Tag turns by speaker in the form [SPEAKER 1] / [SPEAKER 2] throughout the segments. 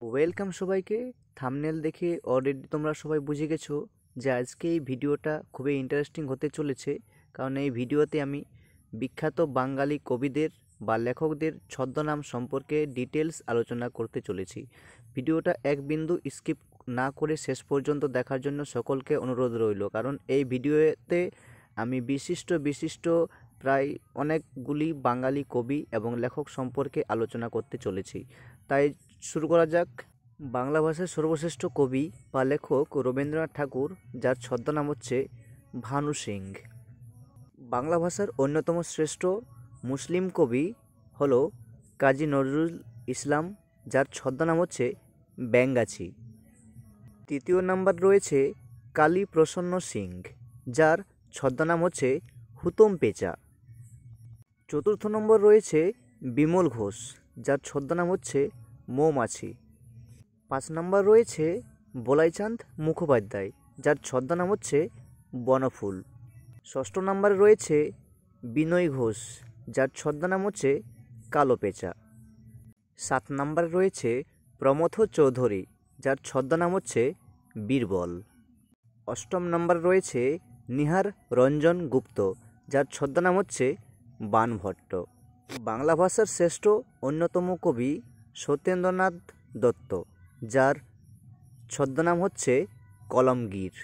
[SPEAKER 1] Welcome সবাইকে। Thumbnail দেখে already তোমরা সবাই বুঝে গেছো যে আজকে এই ভিডিওটা খুবই ইন্টারেস্টিং হতে চলেছে, কারণ এই ভিডিওতে আমি বিখ্যাত বাঙালি কবিদের বা লেখকদের ছদ্মনাম সম্পর্কে ডিটেলস আলোচনা করতে চলেছি। ভিডিওটা এক বিন্দু স্কিপ না করে শেষ পর্যন্ত দেখার জন্য সকলকে অনুরোধ রইল, কারণ এই ভিডিওতে আমি বিশিষ্ট প্রায় অনেকগুলি বাঙালি কবি এবং লেখক সম্পর্কে আলোচনা করতে চলেছি। তাই শুরু করা যাক। বাংলা ভাষার সর্বশ্রেষ্ঠ কবি বা লেখক রবীন্দ্রনাথ ঠাকুর, যার ছদ্মনাম হচ্ছে ভানু সিং। বাংলা ভাষার অন্যতম শ্রেষ্ঠ মুসলিম কবি হল কাজী নজরুল ইসলাম, যার ছদ্মনাম হচ্ছে ব্যাঙাচি। তৃতীয় নাম্বার রয়েছে কালী প্রসন্ন সিং, যার ছদ্মনাম হচ্ছে হুতম পেঁচা। চতুর্থ নম্বর রয়েছে বিমল ঘোষ, যার ছদ্মনাম হচ্ছে মৌমাছি। 5 নম্বর রয়েছে বলাইচাঁদ মুখোপাধ্যায়, যার ছদ্মনাম হচ্ছে বনফুল। 6 নম্বরে রয়েছে বিনয় ঘোষ, যার ছদ্মনাম হচ্ছে কালো পেঁচা। 7 নম্বরে রয়েছে প্রমথ চৌধুরী, যার ছদ্মনাম হচ্ছে বীরবল। 8ম নম্বরে রয়েছে নিহার রঞ্জন গুপ্ত, যার ছদ্মনাম হচ্ছে বাণভট্ট। বাংলা ভাষার শ্রেষ্ঠ অন্যতম কবি সত্যেন্দ্রনাথ দত্ত, যার ছদ্মনাম হচ্ছে কলমগীর।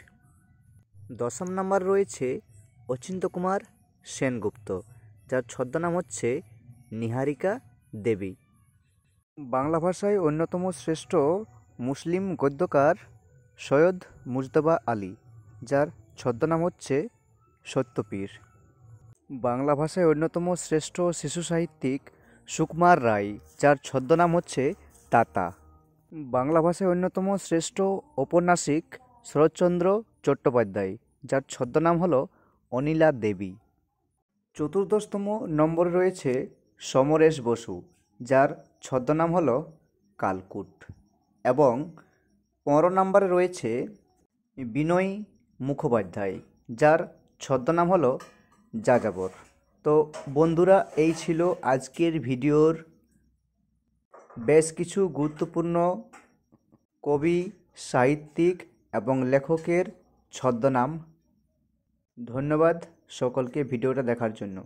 [SPEAKER 1] 10ম নম্বর রয়েছে অচিন্ত্য কুমার সেনগুপ্ত, যার ছদ্মনাম হচ্ছে নিহারিকা দেবী। বাংলা ভাষায় অন্যতম শ্রেষ্ঠ মুসলিম গদ্যকার সৈয়দ মুজতবা আলী, যার ছদ্মনাম হচ্ছে সত্যপীর। বাংলা ভাষায় অন্যতম শ্রেষ্ঠ শিশু সাহিত্যিক সুকুমার রায়, যার ছদ্মনাম হচ্ছে তাতা। বাংলা ভাষায় অন্যতম শ্রেষ্ঠ ঔপন্যাসিক শরৎচন্দ্র চট্টোপাধ্যায়, যার ছদ্মনাম হল অনিলা দেবী। 14তম নম্বরে রয়েছে সমরেশ বসু, যার ছদ্মনাম হল কালকুট। এবং 15 নম্বরে রয়েছে বিনয় মুখোপাধ্যায়, যার ছদ্মনাম হল যাযাবর। তো বন্ধুরা, এই ছিল আজকের ভিডিওর বেশ কিছু গুরুত্বপূর্ণ কবি, সাহিত্যিক এবং লেখকের ছদ্মনাম। ধন্যবাদ সকলকে ভিডিওটা দেখার জন্য।